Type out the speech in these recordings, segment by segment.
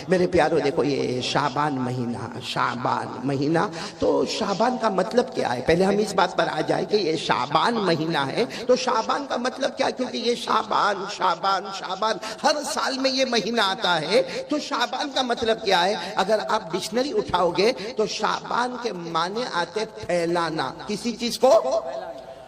میرے پیارو دیکھو یہ شعبان مہینہ تو شعبان کا مطلب کیا ہے؟ پہلے ہم اس بات پر آ جائیں کہ یہ شعبان مہینہ ہے تو شعبان کا مطلب کیا؟ کیونکہ یہ شعبان ہر سال میں یہ مہینہ آتا ہے تو شعبان کا مطلب کیا ہے؟ اگر آپ ڈکشنری اٹھاؤ گے تو شعبان کے معنی آتے پھیلانا، کسی چیز کو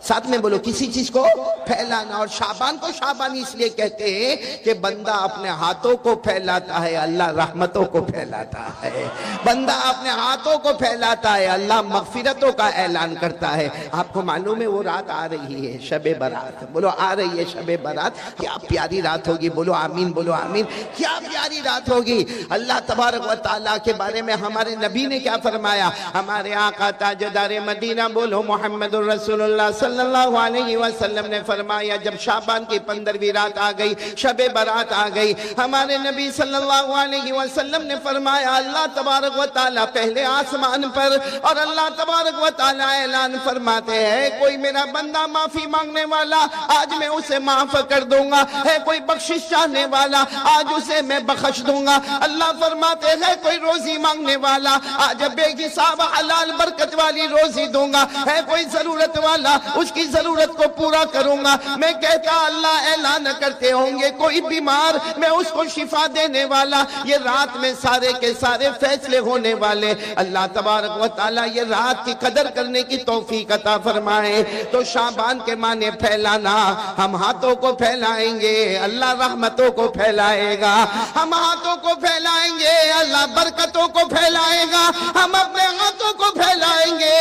ساتھ میں بولو، کسی چیز کو پھیلانا۔ اور شعبان کو شعبان اس لیے کہتے ہیں کہ بندہ اپنے ہاتھوں کو پھیلاتا ہے، اللہ رحمتوں کو پھیلاتا ہے، بندہ اپنے ہاتھوں کو پھیلاتا ہے، اللہ مغفرتوں کا اعلان کرتا ہے۔ آپ کو معلوم ہے وہ رات آ رہی ہے، شب برات، بولو آ رہی ہے شب برات، کیا پیاری رات ہوگی، بولو آمین، بولو آمین، کیا پیاری رات ہوگی۔ اللہ تبارک و تعالیٰ کے بارے میں ہمارے نبی نے کیا فرمایا؟ ہمارے آقا تاجدار مدینہ بولو محمد الرسول اللہ صلی اللہ علیہ وسلم نے فرمایا جب شعبان کی 15ویں رات آ گئی، شب برات آ گئی، ہمارے نبی صلی اللہ علیہ وسلم نے فرمایا اللہ تبارک و تعالیٰ پہلے آسمان پر اور اللہ تبارک و تعالیٰ اعلان فرماتے ہیں کوئی میرا بندہ معافی مانگنے والا آج میں اسے معاف کر دوں گا، ہے کوئی بخشش چاہنے والا آج اسے میں بخش دوں گا۔ اللہ فرماتے ہیں کوئی روزی مانگنے والا آج بے حساب حلال برکت والی روزی دوں گا، ہے کوئی ضرورت والا اس کی ضرورت کو پورا کروں گا۔ میں کہتا اللہ اعلان کرتے ہوں گے کوئی بیمار میں اس کو شفا دینے والا، یہ رات میں سارے کے سارے فیصلے ہونے والے۔ اللہ تبارک و تعالیٰ یہ رات کی قدر کرنے کی توفیق عطا فرمائے۔ تو شعبان کے معنی پھیلانا، ہم ہاتھوں کو پھیلائیں گے اللہ رحمتوں کو پھیلائے گا، ہم ہاتھوں کو پھیلائیں گے اللہ برکتوں کو پھیلائے گا، ہم اپنے ہاتھوں کو پھیلائیں گے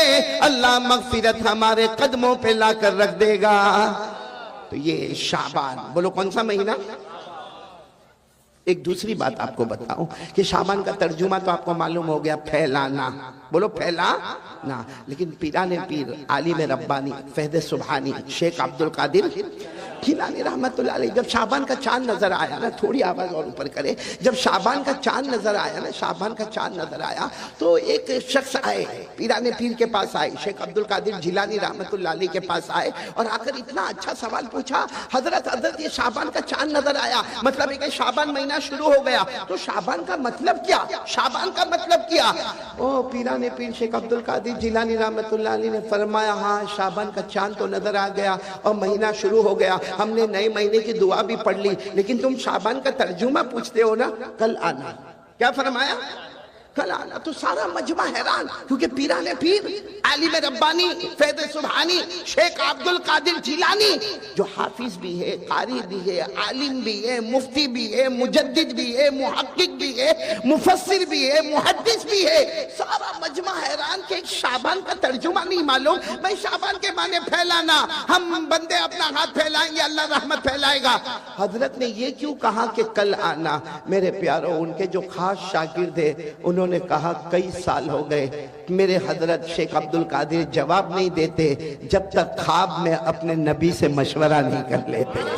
اللہ مغفرت ہمارے قدموں پہ لا کر رکھ دے گا۔ تو یہ شعبان، بولو کون سا مہینہ؟ ایک دوسری بات آپ کو بتاؤں کہ شعبان کا ترجمہ تو آپ کو معلوم ہو گیا، پھیلانا، بولو پھیلانا۔ لیکن پیران پیر عالم ربانی فہد سبحانی شیخ عبدالقادر جیلانی رحمت اللہ علیہ جب شعبان کا چاند نظر آیا نا، تھوڑی آواز اور اوپر کرے، جب شعبان کا چاند نظر آیا نا، شعبان کا چاند نظر آیا تو ایک شخص آئے پیران پیر کے پاس آئے، شیخ عبدالقادر جیلانی رحمت اللہ علیہ کے پاس آئے اور آ کر اتنا اچھا سوال پوچھا، حضرت یہ شعبان کا چاند نظر آیا، مطلب ہے کہ شعبان مہینہ شروع ہو گیا، تو شعبان کا مطلب کیا؟ شعبان کا مطلب کیا؟ پیران پیر شیخ عبدالقادر جیلانی رحمت اللہ علیہ نے فرمایا ہاں شعبان کا چاند تو نظر آ گیا اور مہینہ شروع ہو گیا، ہم نے نئے مہینے کی دعا بھی پڑھ لی، لیکن تم شعبان کا ترجمہ پوچھتے ہو نا، کل آنا۔ کیا فرمایا؟ کل آنا۔ تو سارا مجمع حیران، کیونکہ پیران پیر عالم ربانی فیض سبحانی شیخ عبدالقادر جیلانی جو حافظ بھی ہے، قاری بھی ہے، عالم بھی ہے، مفتی بھی ہے، مجدد بھی ہے، محقق بھی ہے، مفسر بھی ہے، محدث بھی ہے، سارا مجمع حیران کہ شعبان کا ترجمہ نہیں معلوم۔ میں شعبان کے معنی پھیلانا، ہم بندے اپنا ہاتھ پھیلائیں گے اللہ رحمت پھیلائے گا۔ حضرت نے یہ کیوں کہا کہ کل آنا؟ میرے پیارو ان کے جو خاص شاگرد ہیں انہوں نے کہا کئی سال ہو گئے میرے حضرت شیخ عبدالقادر جواب نہیں دیتے جب تک خواب میں اپنے نبی سے مشورہ نہیں کر لیتے،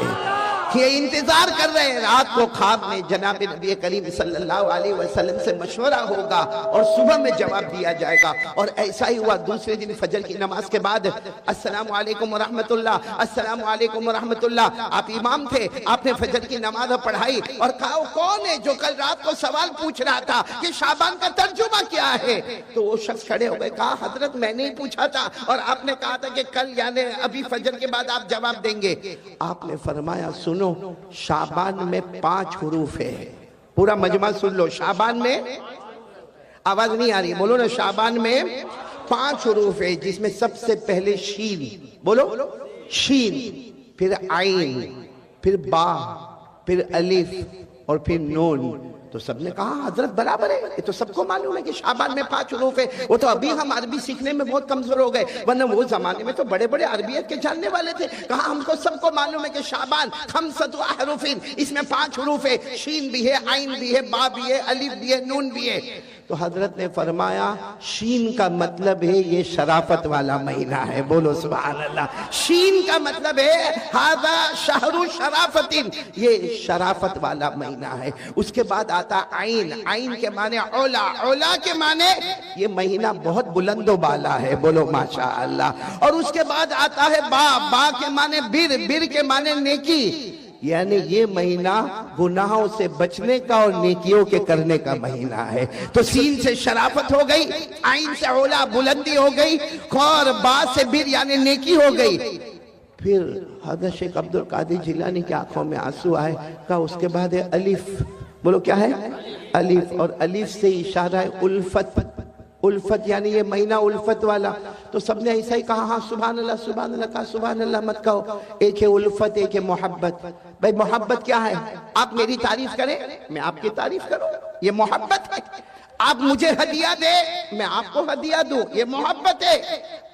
یہ انتظار کر رہے ہیں رات کو خواب میں جناب نبی کریم صلی اللہ علیہ وسلم سے مشورہ ہوگا اور صبح میں جواب دیا جائے گا۔ اور ایسا ہی ہوا دوسرے دن فجر کی نماز کے بعد السلام علیکم ورحمت اللہ، السلام علیکم ورحمت اللہ، آپ امام تھے، آپ نے فجر کی نماز پڑھائی اور کہا وہ کون ہے جو کل رات کو سوال پوچھ رہا تھا کہ شعبان کا ترجمہ کیا ہے؟ تو وہ شخص کھڑے ہو گئے، کہا حضرت میں نے ہی پوچھا تھا اور آپ نے کہا تھا کہ کل یعنی ابھی فجر کے بعد آپ جواب دیں گے۔ آپ نے فرمایا سنو شعبان میں 5 حروف ہے، پورا مجمع سن لو، شعبان میں آواز نہیں آ رہی، بولو نا، شعبان میں 5 حروف ہے جس میں سب سے پہلے شین، بولو شین، پھر عین، پھر با، پھر الف اور پھر نون۔ تو سب نے کہا حضرت برابر ہے، یہ تو سب کو معلوم ہے کہ شعبان میں 5 حروف ہے۔ وہ تو ابھی ہم عربی سیکھنے میں بہت کمزور ہو گئے، ورنہ وہ زمانے میں تو بڑے بڑے عربیت کے جاننے والے تھے۔ کہا ہم کو سب کو معلوم ہے کہ شعبان 5 احرف، اس میں 5 حروف ہے، شین بھی ہے، عین بھی ہے، با بھی ہے، الف بھی ہے، نون بھی ہے۔ تو حضرت نے فرمایا شین کا مطلب ہے یہ شرافت والا مہینہ ہے، بولو سبحان اللہ۔ شین کا مطلب ہے ھذا شہر شرافت، یہ شرافت والا مہینہ ہے۔ اس کے بعد آتا عین، عین کے معنی اولا، اولا کے معنی یہ مہینہ بہت بلند و بالا ہے، بولو ماشاءاللہ۔ اور اس کے بعد آتا ہے با، با کے معنی بر، بر کے معنی نیکی، یعنی یہ مہینہ گناہوں سے بچنے کا اور نیکیوں کے کرنے کا مہینہ ہے. تو سین سے شرافت ہو گئی, عین سے علا بلندی ہو گئی, اور با سے بر یعنی نیکی ہو گئی. پھر حضرت شیخ عبد القادر جیلانی کی آنکھوں میں آنسو آئے. کہا اس کے بعد ہے الف. بولو کیا ہے؟ الف. اور الف سے اشارہ ہے الفت. الفت یعنی یہ مہینہ الفت والا. تو سب نے ایسا ہی کہا, ہاں سبحان اللہ سبحان اللہ. کہا سبحان اللہ مت کہو, ایک ہے الفت ایک ہے محبت. بھئی محبت کیا ہے؟ آپ میری تعریف کریں میں آپ کی تعریف کروں, یہ محبت ہے. آپ مجھے ہدیہ دے میں آپ کو ہدیہ دوں, یہ محبت ہے.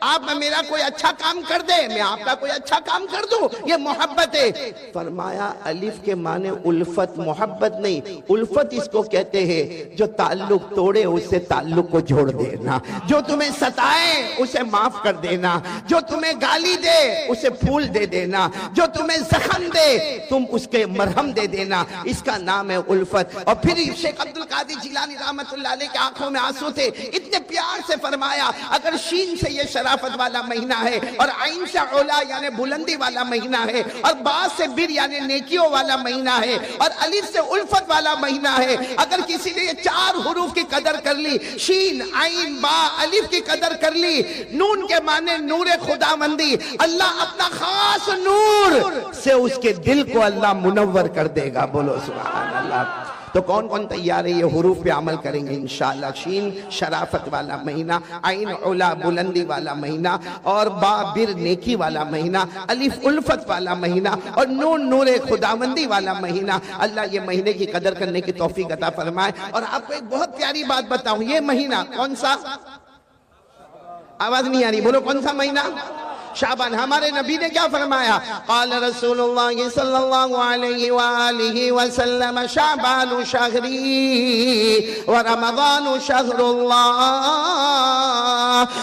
آپ میرا کوئی اچھا کام کر دے میں آپ کا کوئی اچھا کام کر دوں, یہ محبت ہے. فرمایا الف کے معنی الفت, محبت نہیں. الفت اس کو کہتے ہیں جو تعلق توڑے اس سے تعلق کو جوڑ دینا, جو تمہیں ستائے اسے معاف کر دینا, جو تمہیں گالی دے اسے پھول دے دینا, جو تمہیں زخم دے تم اس کے مرہم دے دینا, اس کا نام ہے الفت. اور پھر شیخ عبد القادر جیلانی رحمت اللہ علیہ کے آنکھوں میں آنسو تھے, اتنے پیار سے فرمایا اگر شین سے یہ شرافت والا مہینہ ہے, اور عین سے علا یعنی بلندی والا مہینہ ہے, اور با سے بر یعنی نیکیوں والا مہینہ ہے, اور الف سے الفت والا مہینہ ہے, اگر کسی نے یہ 4 حروف کی قدر کر لی, شین عین با الف کی قدر کر لی, نون کے معنی نور خداوندی, اللہ اپنا خاص نور سے اس کے دل کو اللہ منور کر دے گا. بولو سبحان اللہ. تو کون کون تیار ہے یہ حروف پہ عمل کریں گے انشاءاللہ؟ شین شرافت والا مہینہ, عین علا بلندی والا مہینہ, اور با بر نیکی والا مہینہ, الف الفت والا مہینہ, اور نون نور خداوندی والا مہینہ. اللہ یہ مہینے کی قدر کرنے کی توفیق عطا فرمائے. اور آپ کو ایک بہت پیاری بات بتاؤں, یہ مہینہ کون سا؟ آواز نہیں آ رہی, بولو کون سا مہینہ؟ شعبان. ہمارے نبی نے کیا فرمایا؟ قال رسول اللہ صلی اللہ علیہ وآلہ وسلم شعبان شہری ورمضان شہر اللہ.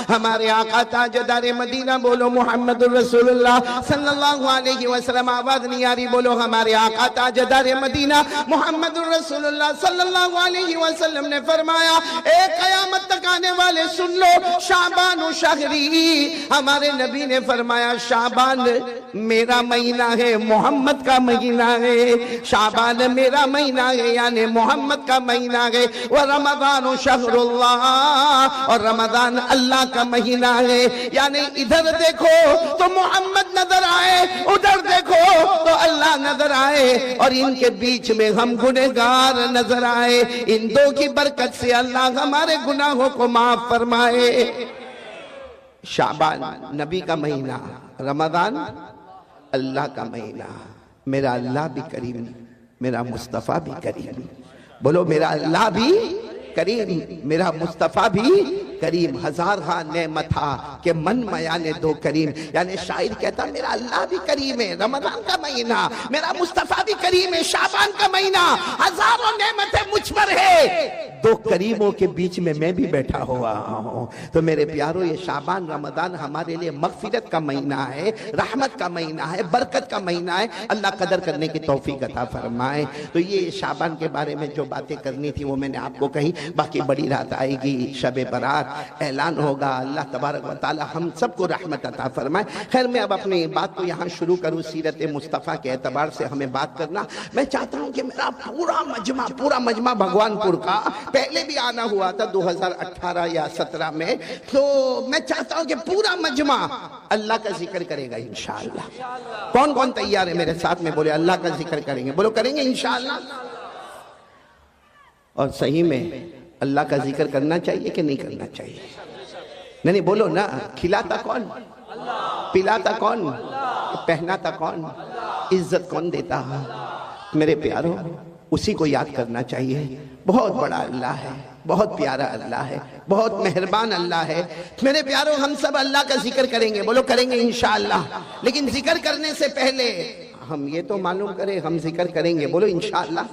ہمارے آقا تاجدار مدینہ, بولو محمد رسول اللہ صلی اللہ علیہ وسلم. آواز نہیں آ رہی, بولو ہمارے آقا تاجدار مدینہ محمد رسول اللہ صلی اللہ علیہ وسلم نے فرمایا, اے قیامت تک آنے والے سن لو, شعبان شہری. ہمارے نبی نے فرمایا شعبان میرا مہینہ ہے, محمد کا مہینہ ہے. شعبان میرا مہینہ ہے یعنی محمد کا مہینہ ہے. ورمضان شہر اللہ, اور رمضان اللہ کا مہینہ ہے. یعنی ادھر دیکھو تو محمد نظر آئے, ادھر دیکھو تو اللہ نظر آئے, اور ان کے بیچ میں ہم گنہگار نظر آئے. ان دو کی برکت سے اللہ ہمارے گناہوں کو معاف فرمائے. شعبان نبی کا مہینہ, رمضان اللہ کا مہینہ. میرا اللہ بھی کریم, میرا مصطفیٰ بھی کریم. بولو میرا اللہ بھی کریم, میرا مصطفیٰ بھی کریم. ہزار ہاں نعمت تھا کہ من میانے دو کریم. یعنی شاعر کہتا میرا اللہ بھی کریم ہے, رمضان کا مہینہ, میرا مصطفیٰ بھی کریم ہے, شعبان کا مہینہ, ہزاروں نعمتیں مجھ پر ہے, دو کریموں کے بیچ میں میں بھی بیٹھا ہوا ہوں. تو میرے پیارو یہ شعبان رمضان ہمارے لیے مغفرت کا مہینہ ہے, رحمت کا مہینہ ہے, برکت کا مہینہ ہے. اللہ قدر کرنے کی توفیق عطا فرمائے. تو یہ شعبان کے بارے میں جو باتیں کرنی تھی وہ میں نے آپ کو کہی. باقی بڑی رات آئے گی, شب برات اعلان ہوگا. اللہ تبارک و تعالی ہم سب کو رحمت عطا فرمائے. خیر میں اب اپنی بات کو یہاں شروع کروں. سیرت مصطفیٰ کے اعتبار سے ہمیں بات کرنا, میں چاہتا ہوں کہ میرا پورا مجمع بھگوان پور کا پہلے بھی آنا ہوا تھا 2018 یا 17 میں, تو میں چاہتا ہوں کہ پورا مجمع اللہ کا ذکر کرے گا انشاءاللہ. کون کون تیار ہے میرے ساتھ میں بولے اللہ کا ذکر کریں گے؟ بولو کریں گے انشاءاللہ. اور صحیح میں اللہ کا ذکر کرنا چاہیے کہ نہیں کرنا چاہیے؟ نہیں بولو نا. کھلاتا کون؟ پلاتا کون؟ پہناتا کون؟ عزت کون دیتا؟ میرے پیارو اسی کو یاد کرنا چاہیے. بہت بڑا اللہ ہے, بہت پیارا اللہ ہے, بہت مہربان اللہ ہے. میرے پیارو ہم سب اللہ کا ذکر کریں گے, بولو کریں گے انشاءاللہ. لیکن ذکر کرنے سے پہلے ہم یہ تو معلوم کریں ہم ذکر کریں گے, بولو انشاءاللہ.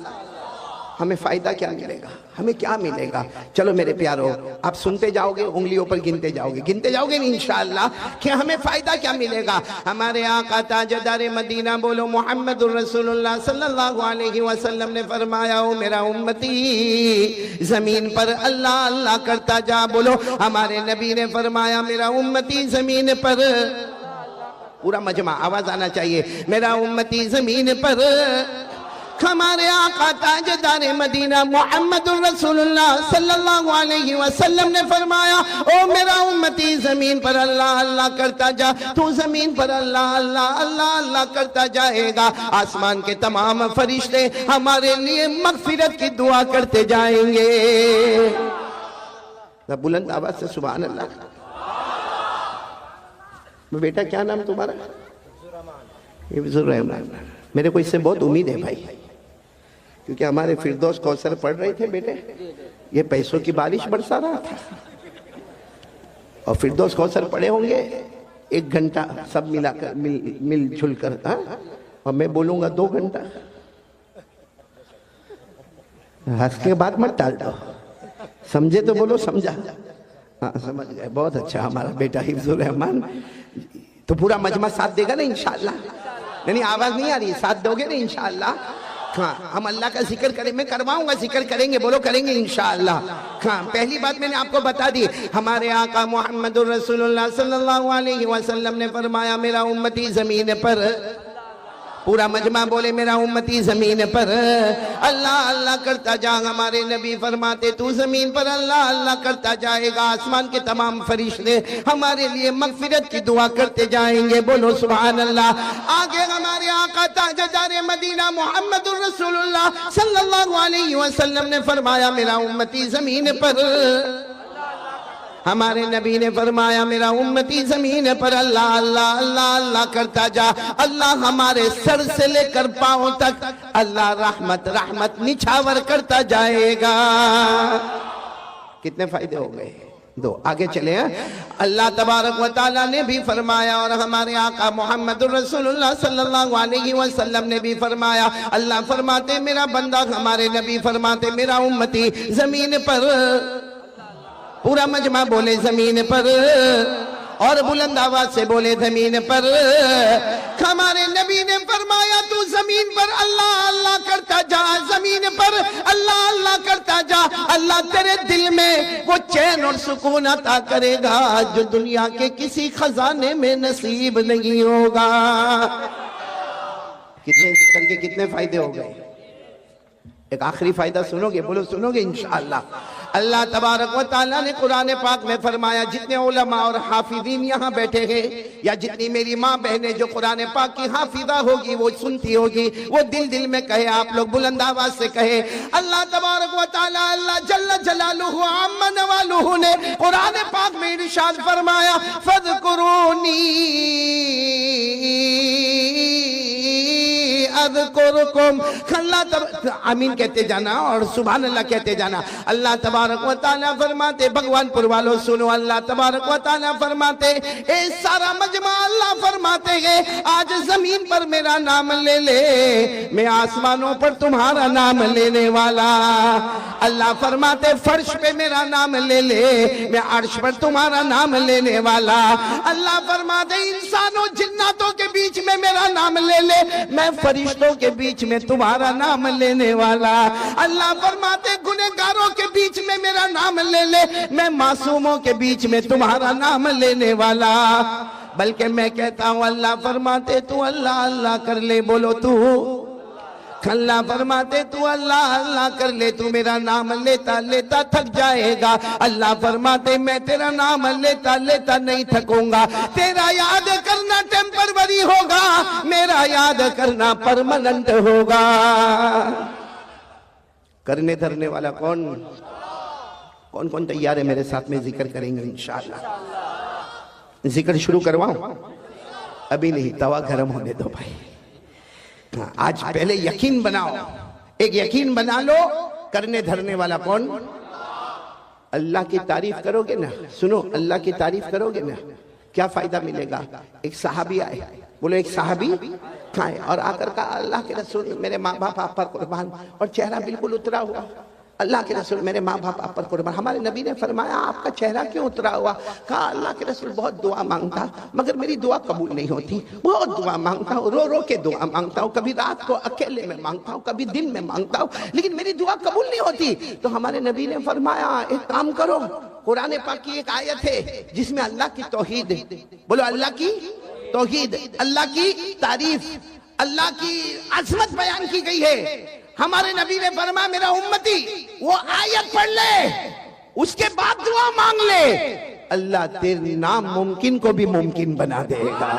ہمیں فائدہ کیا ملے گا؟ ہمیں کیا ملے گا؟ چلو میرے پیارو آپ سنتے جاؤ گے, انگلیوں پر گنتے جاؤ گے انشاءاللہ کہ ہمیں فائدہ کیا ملے گا. ہمارے آقا تاجدار مدینہ بولو محمد الرسول اللہ صلی اللہ علیہ وسلم نے فرمایا, او میرا امتی زمین پر اللہ اللہ کرتا جا. بولو ہمارے نبی نے فرمایا میرا امتی زمین پر پورا مجمع آواز آنا چاہیے. میرا امتی زمین پر ہمارے آقا تاجدار مدینہ محمد الرسول اللہ صلی اللہ علیہ وسلم نے فرمایا او میرا امتی زمین پر اللہ اللہ کرتا جا, تو زمین پر اللہ اللہ اللہ اللہ کرتا جائے گا, آسمان کے تمام فرشتے ہمارے لیے مغفرت کی دعا کرتے جائیں گے. بلند آواز سے سبحان اللہ. بیٹا کیا نام تمہارا؟ حفظ الرحمان. میرے کو اس سے بہت امید ہے بھائی, کیونکہ ہمارے فردوس کوثر پڑھ رہے تھے بیٹے, یہ پیسوں کی بارش برسا رہا تھا, اور فردوس کوثر پڑھے ہوں گے 1 گھنٹہ سب ملا کر مل جھل کر, اور میں بولوں گا 2 گھنٹہ. ہنس کے بعد مت ٹال دو, سمجھے تو بولو سمجھا. ہاں سمجھ گئے, بہت اچھا ہمارا بیٹا حفظ الرحمان. تو پورا مجمع ساتھ دے گا نا انشاءاللہ؟ نہیں آواز نہیں آ رہی, ساتھ دو گے نا انشاءاللہ؟ ہاں ہم اللہ کا ذکر کریں, میں کرواؤں گا ذکر, کریں گے بولو کریں گے انشاءاللہ. ہاں پہلی بات میں نے آپ کو بتا دی, ہمارے آقا محمد الرسول اللہ صلی اللہ علیہ وسلم نے فرمایا میرا امتی زمین پر, پورا مجمع بولے میرا امتی زمین پر اللہ اللہ کرتا جا. ہمارے نبی فرماتے تو زمین پر اللہ اللہ کرتا جائے گا, آسمان کے تمام فرشتے ہمارے لیے مغفرت کی دعا کرتے جائیں گے. بولو سبحان اللہ. آگے ہمارے آقا تاجدار مدینہ محمد الرسول اللہ صلی اللہ علیہ وسلم نے فرمایا میرا امتی زمین پر, ہمارے نبی نے فرمایا میرا امتی زمین پر اللہ اللہ اللہ اللہ کرتا جا. اللہ ہمارے سر سے لے کر پاؤں تک اللہ رحمت رحمت نچھاور کرتا جائے گا. کتنے فائدے ہو گئے؟ 2. آگے چلے ہیں. اللہ تبارک و تعالیٰ نے بھی فرمایا, اور ہمارے آقا محمد الرسول اللہ صلی اللہ علیہ وسلم نے بھی فرمایا. اللہ فرماتے میرا بندہ, ہمارے نبی فرماتے میرا امتی زمین پر, پورا مجمع بولے زمین پر, اور بلند آواز سے بولے زمین پر. ہمارے نبی نے فرمایا تو زمین پر اللہ اللہ کرتا جا, زمین پر اللہ اللہ کرتا جا. اللہ تیرے دل میں وہ چین اور سکون عطا کرے گا جو دنیا کے کسی خزانے میں نصیب نہیں ہوگا. کتنے ذکر کے کتنے فائدے ہو گئے؟ ایک آخری فائدہ سنو گے؟ بولو سنو گے انشاءاللہ. اللہ تبارک و تعالیٰ نے قرآن پاک میں فرمایا, جتنے علماء اور حافظین یہاں بیٹھے ہیں, یا جتنی میری ماں بہنیں جو قرآن پاک کی حافظہ ہوگی وہ سنتی ہوگی, وہ دل دل میں کہے, آپ لوگ بلند آواز سے کہے, اللہ تبارک و تعالیٰ اللہ جل جلالہ عم نوالہ نے قرآن پاک میں ارشاد فرمایا فَاذْكُرُونِي اذکرکم. آمین کہتے جانا اور سبحان اللہ کہتے جانا. اللہ تبارک و تعالیٰ فرماتے, بھگوان پور والوں سنو, اللہ تبارک و تعالیٰ فرماتے اے سارا مجمع, اللہ فرماتے ہیں آج زمین پر میرا نام لے لے, میں آسمانوں پر تمہارا نام لینے والا. اللہ فرماتے فرش پہ میرا نام لے لے, میں عرش پر تمہارا نام لینے والا. اللہ فرماتے انسانوں جناتوں کے بیچ میں میرا نام لے لے, میں فرشتوں کے بیچ میں تمہارا نام لینے والا. اللہ فرماتے گنہگاروں کے بیچ میں میرا نام لے لے, میں معصوموں کے بیچ میں تمہارا نام لینے والا. بلکہ میں کہتا ہوں اللہ فرماتے تو اللہ اللہ کر لے, بولو تو. اللہ فرماتے تو اللہ اللہ کر لے, تو میرا نام لیتا لیتا تھک جائے گا. اللہ فرماتے میں تیرا نام لیتا لیتا نہیں تھکوں گا. تیرا یاد کرنا ٹیمپروری ہوگا, میرا یاد کرنا پرماننٹ ہوگا. کرنے دھرنے والا کون کون کون تیار ہے میرے ساتھ میں ذکر کریں گے انشاءاللہ؟ ذکر شروع کرواؤں؟ ابھی نہیں, توا گرم ہونے دو بھائی. آج پہلے یقین بناؤ, ایک یقین بنا لو. کرنے دھرنے والا کون؟ اللہ کی تعریف کرو گے نا, سنو اللہ کی تعریف کرو گے نا, کیا فائدہ ملے گا؟ ایک صحابی آئے, بولو ایک صحابی آئے اور آ کر کہا اللہ کے رسول میرے ماں باپ آپ پر قربان, اور چہرہ بالکل اترا ہوا. اللہ کے رسول میرے ماں باپ آپ پر قربان. ہمارے نبی نے فرمایا آپ کا چہرہ کیوں اترا ہوا؟ کہا اللہ کے رسول بہت دعا مانگتا مگر میری دعا قبول نہیں ہوتی, بہت دعا مانگتا ہوں, رو رو کے دعا مانگتا ہوں, کبھی رات کو اکیلے میں مانگتا ہوں, کبھی دن میں مانگتا ہوں, لیکن میری دعا قبول نہیں ہوتی. تو ہمارے نبی نے فرمایا ایک کام کرو, قرآن پاک کی ایک آیت ہے جس میں اللہ کی توحید ہے, بولو اللہ کی توحید، اللہ کی تعریف، اللہ کی عظمت بیان کی گئی ہے۔ ہمارے نبی نے فرمایا میرا امتی وہ آیت پڑھ لے، اس کے بعد دعا مانگ لے، اللہ تیرے ناممکن کو بھی ممکن بنا دے گا۔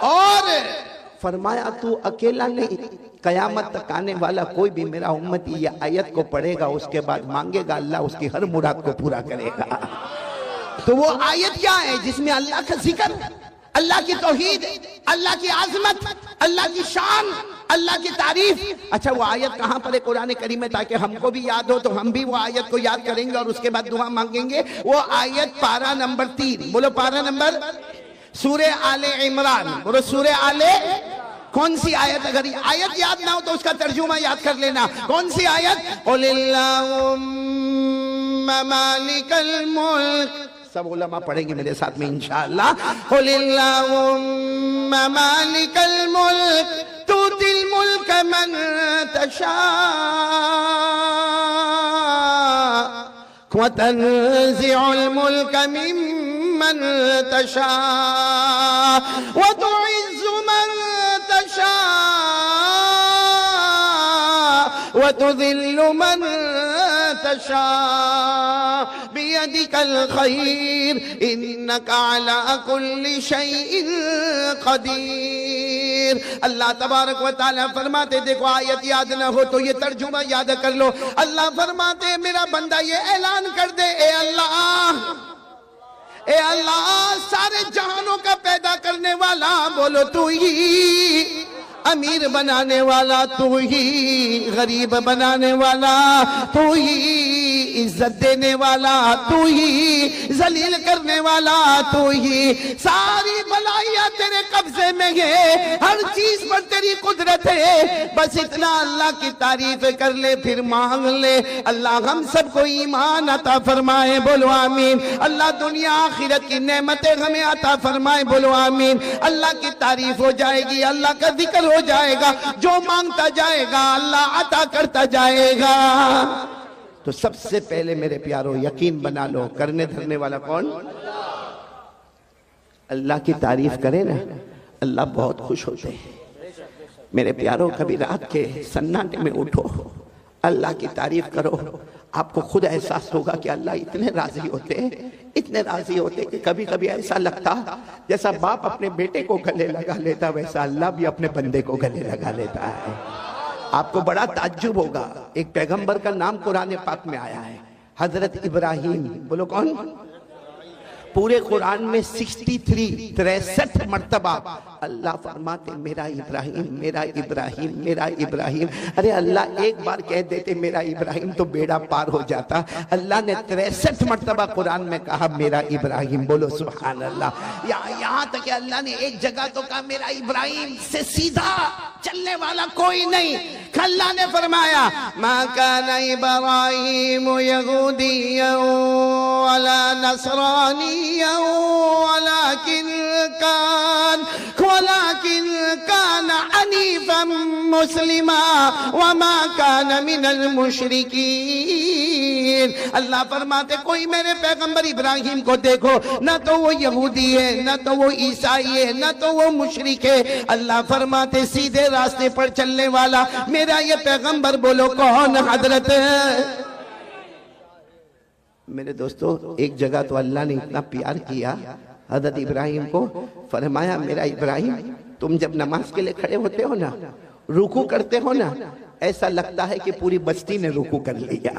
اور فرمایا تو اکیلا نہیں، قیامت تک آنے والا کوئی بھی میرا امتی یہ آیت کو پڑھے گا، اس کے بعد مانگے گا، اللہ اس کی ہر مراد کو پورا کرے گا۔ تو وہ آیت کیا ہے؟ جس میں اللہ کا ذکر، اللہ کی توحید، اللہ کی عظمت، اللہ کی شان، اللہ کی تعریف۔ اچھا وہ آیت کہاں پر ہے قرآن کریم میں، تاکہ ہم کو بھی یاد ہو تو ہم بھی وہ آیت کو یاد کریں گے اور اس کے بعد دعا مانگیں گے۔ وہ آیت پارہ نمبر 3، بولو پارہ نمبر، سورہ آل عمران، بولو سورہ آل، کون سی آیت؟ اگر آیت یاد نہ ہو تو اس کا ترجمہ یاد کر لینا۔ کون سی آیت؟ قل اللہم مالک الملک، سب علماء پڑھیں گے میرے ساتھ میں انشاءاللہ۔ قل اللہم مالک الملک تؤتی الملک من تشاء وتنزع الملک ممن تشاء وتعز من تشاء وتذل من تشاء بيدك الخير إنك على كل شيء قدیر۔ اللہ تبارک و تعالیٰ فرماتے، دیکھو آیت یاد نہ ہو تو یہ ترجمہ یاد کر لو۔ اللہ فرماتے میرا بندہ یہ اعلان کر دے، اے اللہ، اے اللہ سارے جہانوں کا پیدا کرنے والا، بولو تو ہی امیر بنانے والا، تو ہی غریب بنانے والا، تو ہی عزت دینے والا، تو ہی ذلیل کرنے والا، تو ہی ساری بلائیاں تیرے قبضے میں ہے، ہر چیز پر تیری قدرت ہے۔ بس اتنا اللہ کی تعریف کر لے، پھر مانگ لے۔ اللہ ہم سب کو ایمان عطا فرمائے، بولو آمین۔ اللہ دنیا آخرت کی نعمتیں ہمیں عطا فرمائے، بولو آمین۔ اللہ کی تعریف ہو جائے گی، اللہ کا ذکر ہو جائے گا، جو مانگتا جائے گا اللہ عطا کرتا جائے گا۔ تو سب سے پہلے میرے پیارو یقین بنا لو، کرنے دھرنے والا کون؟ اللہ کی تعریف کرے نا اللہ بہت خوش ہوتے ہیں۔ میرے پیارو کبھی رات کے سناٹے میں اٹھو، اللہ کی تعریف کرو، آپ کو خود احساس ہوگا کہ اللہ اتنے راضی ہوتے ہیں، اتنے راضی ہوتے کہ کبھی کبھی ایسا لگتا جیسا باپ اپنے بیٹے کو گلے لگا لیتا، ویسا اللہ بھی اپنے بندے کو گلے لگا لیتا ہے۔ آپ کو بڑا تعجب ہوگا، ایک پیغمبر کا نام قرآن پاک میں آیا ہے، حضرت ابراہیم، بولو کون؟ پورے قرآن میں 63 مرتبہ اللہ فرماتے میرا ابراہیم، میرا ابراہیم، میرا ابراہیم۔ ارے اللہ ایک بار کہہ دیتے میرا ابراہیم تو بیڑا پار ہو جاتا، اللہ نے 63 مرتبہ قرآن میں کہا میرا ابراہیم، بولو سبحان اللہ۔ یہاں تک کہ اللہ نے ایک جگہ تو کہا میرا ابراہیم سے سیدھا چلنے والا کوئی نہیں۔ اللہ نے فرمایا ما کان ابراہیم یہودیا ولا نصرانیا ولكن كان حنيفا مسلما وما كان من المشركين۔ اللہ فرماتے کوئی میرے پیغمبر ابراہیم کو دیکھو، نہ تو وہ یہودی ہے، نہ تو وہ عیسائی ہے، نہ تو وہ مشرک ہے۔ اللہ فرماتے سیدھے راستے پر چلنے والا میرا یہ پیغمبر، بولو کون؟ حضرت۔ میرے دوستو ایک جگہ تو اللہ نے اتنا پیار کیا حضرت ابراہیم کو، فرمایا میرا ابراہیم تم جب نماز کے لئے کھڑے ہوتے ہو نا، رکوع کرتے ہو نا، ایسا لگتا ہے کہ پوری بستی نے رکوع کر لیا۔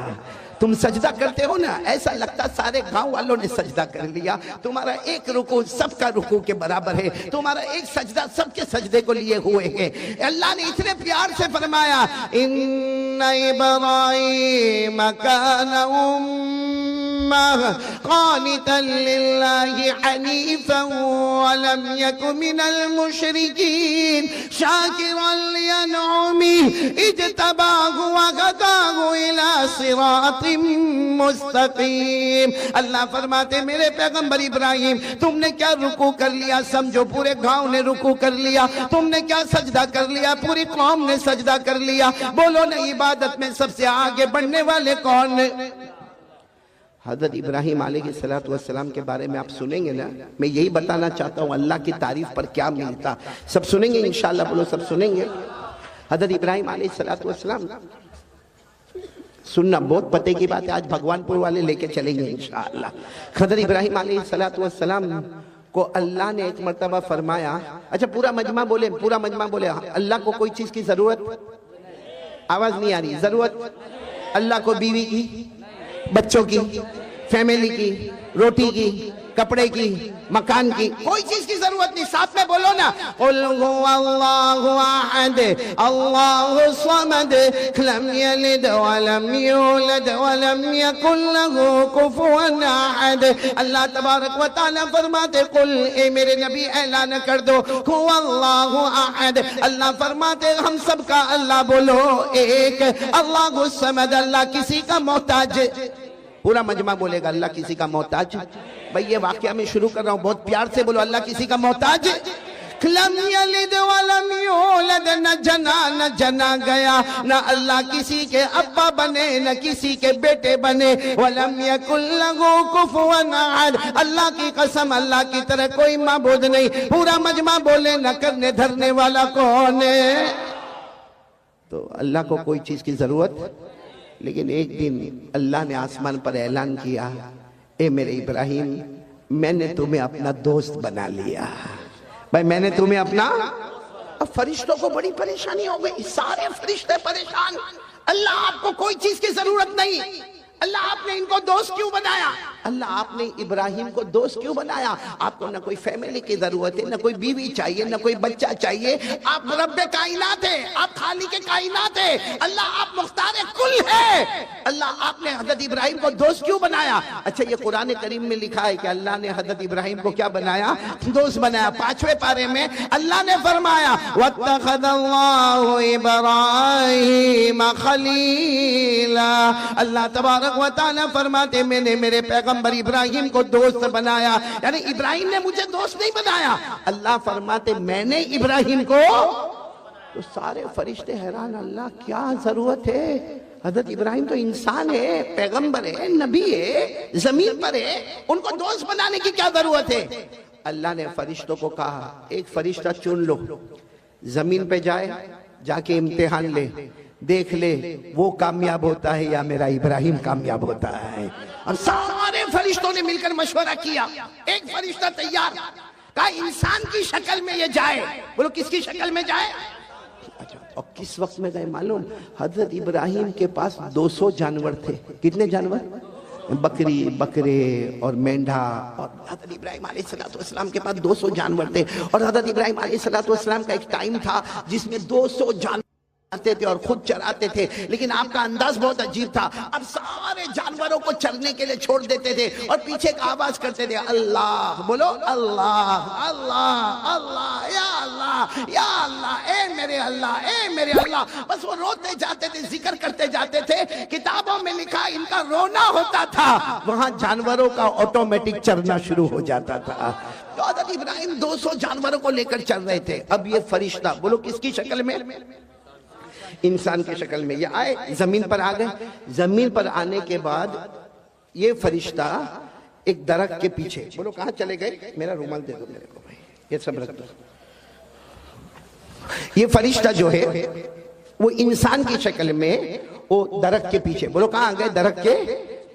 تم سجدہ کرتے ہو نا، ایسا لگتا سارے گاؤں والوں نے سجدہ کر لیا۔ تمہارا ایک رکوع سب کا رکوع کے برابر ہے، تمہارا ایک سجدہ سب کے سجدے کو لیے ہوئے ہیں۔ اللہ نے اتنے پیار سے فرمایا ان ابراہیم کان قانتا للہ حنیفا ولم یک من المشرکین شاکرا لانعمہ اجتباہ وہداہ الی صراط مستقیم۔ اللہ فرماتے میرے پیغمبر ابراہیم تم نے کیا رکوع کر لیا؟ سمجھو پورے گاؤں نے رکوع کر لیا۔ تم نے کیا سجدہ کر لیا؟ پوری قوم نے سجدہ کر لیا۔ بولو نا عبادت میں سب سے آگے بڑھنے والے کون؟ حضرت ابراہیم علیہ السلام کے بارے میں آپ سنیں گے نا، میں یہی بتانا چاہتا ہوں اللہ کی تعریف پر کیا ملتا. سب سنیں گے انشاءاللہ، بولو سب سنیں گے. حضرت ابراہیم علیہ السلام سننا بہت پتے کی بات ہے، آج بھگوان پور والے لے کے چلیں گے انشاءاللہ. حضرت ابراہیم علیہ السلام کو اللہ نے ایک مرتبہ فرمایا، اچھا پورا مجمع بولے، پورا مجمع بولے، اللہ کو کوئی چیز کی ضرورت، آواز نہیں آ رہی، ضرورت اللہ کو بیوی کی، بچوں کی، فیملی کی، روٹی کی، کپڑے کی، مکان کی، کوئی چیز کی ضرورت نہیں. ساتھ میں بولو نا، قل هو اللہ احد اللہ الصمد لم یلد ولم یولد ولم یکن له کفوا احد. اللہ تبارک و تعالی فرماتے، قل اے میرے نبی اعلان کر دو، هو اللہ احد، اللہ فرماتے ہم سب کا اللہ بولو ایک، اللہ الصمد، اللہ کسی کا محتاج. پورا مجمع بولے گا اللہ کسی کا محتاج. بھئی یہ واقعہ میں شروع کر رہا ہوں، بہت پیار سے بولو اللہ کسی کا محتاج. لم یلد ولم یولد، نہ جنا گیا، نہ اللہ کسی کے ابا بنے نہ کسی کے بیٹے بنے. ولم یکن لہ کفوا احد، اللہ کی قسم اللہ کی طرح کوئی معبود نہیں. پورا مجمع بولے نہ کرنے دھرنے والا کون ہے؟ تو اللہ کو کوئی چیز کی ضرورت. لیکن ایک دن اللہ نے آسمان پر اعلان کیا، اے میرے ابراہیم میں نے تمہیں اپنا دوست بنا لیا. بھائی میں نے تمہیں اپنا. اب فرشتوں کو بڑی پریشانی ہو گئی، سارے فرشتے پریشان. اللہ آپ کو کوئی چیز کی ضرورت نہیں، اللہ آپ نے ان کو دوست کیوں بنایا؟ اللہ آپ نے ابراہیم کو دوست کیوں بنایا؟ آپ کو نہ کوئی فیملی کی ضرورت ہے، نہ کوئی بیوی چاہیے، نہ کوئی بچہ چاہیے. آپ رب کائنات ہے، آپ خالق کائنات ہے، اللہ آپ مختار کل ہے. اللہ آپ نے حضرت ابراہیم کو دوست کیوں بنایا؟ اچھا یہ قرآن کریم میں لکھا ہے کہ اللہ نے حضرت ابراہیم کو کیا بنایا؟ دوست بنایا. 5ویں پارے میں اللہ نے فرمایا وَاتَّخَذَ اللَّهُ إِبْرَاهِيمَ خَلِيلًا. اللہ تبارک و تعالیٰ فرماتے میں نے میرے پیغمبر ابراہیم کو دوست بنایا. یعنی ابراہیم نے مجھے دوست نہیں بنایا، اللہ فرماتے میں نے ابراہیم کو. تو سارے فرشتے حیران، اللہ کیا ضرورت ہے؟ حضرت ابراہیم تو انسان ہے، پیغمبر ہے، نبی ہے، زمین پر ہے، ان کو دوست بنانے کی کیا ضرورت ہے؟ اللہ نے فرشتوں کو کہا ایک فرشتہ چن لو، زمین پہ جائے، جا کے امتحان لے، دیکھ لے وہ کامیاب ہوتا ہے یا میرا ابراہیم کامیاب ہوتا ہے. اب سارے فرشتوں نے مل کر مشورہ کیا، ایک فرشتہ تیار، کہا انسان کی شکل میں یہ جائے. بولو کس کی شکل میں جائے؟ اور کس وقت میں گئے معلوم؟ حضرت ابراہیم کے پاس 200 جانور تھے. کتنے جانور؟ بکری، بکرے اور مینڈھا. اور حضرت ابراہیم علیہ السلام کے پاس 200 جانور تھے. اور حضرت ابراہیم علیہ السلام کا ایک ٹائم تھا جس میں 200 جانور آتے تھے اور خود چراتے تھے. لیکن آپ کا انداز بہت عجیب تھا، اب سارے جانوروں کو چرنے کے لیے چھوڑ دیتے تھے اور پیچھے ایک آواز کرتے تھے اللہ. بولو اللہ اللہ اللہ یا اللہ یا اللہ، اے میرے اللہ اے میرے اللہ. بس وہ روتے جاتے تھے، ذکر کرتے جاتے تھے. کتابوں میں لکھا ان کا رونا ہوتا تھا، وہاں جانوروں کا آٹومیٹک چرنا شروع ہو جاتا تھا. تو حضرت ابراہیم 200 جانوروں کو لے کر چل رہے تھے. اب یہ فرشتہ بولو کس کی شکل میں؟ انسان کی شکل میں یہ آئے، زمین پر آ گئے. زمین پر آنے کے بعد یہ فرشتہ ایک درخت کے پیچھے، بولو کہاں چلے گئے؟ میرا رومال دے دو میرے کو بھائی، یہ سب رکھ دو. یہ فرشتہ جو ہے وہ انسان کی شکل میں وہ درخت کے پیچھے، بولو کہاں گئے؟ درخت کے.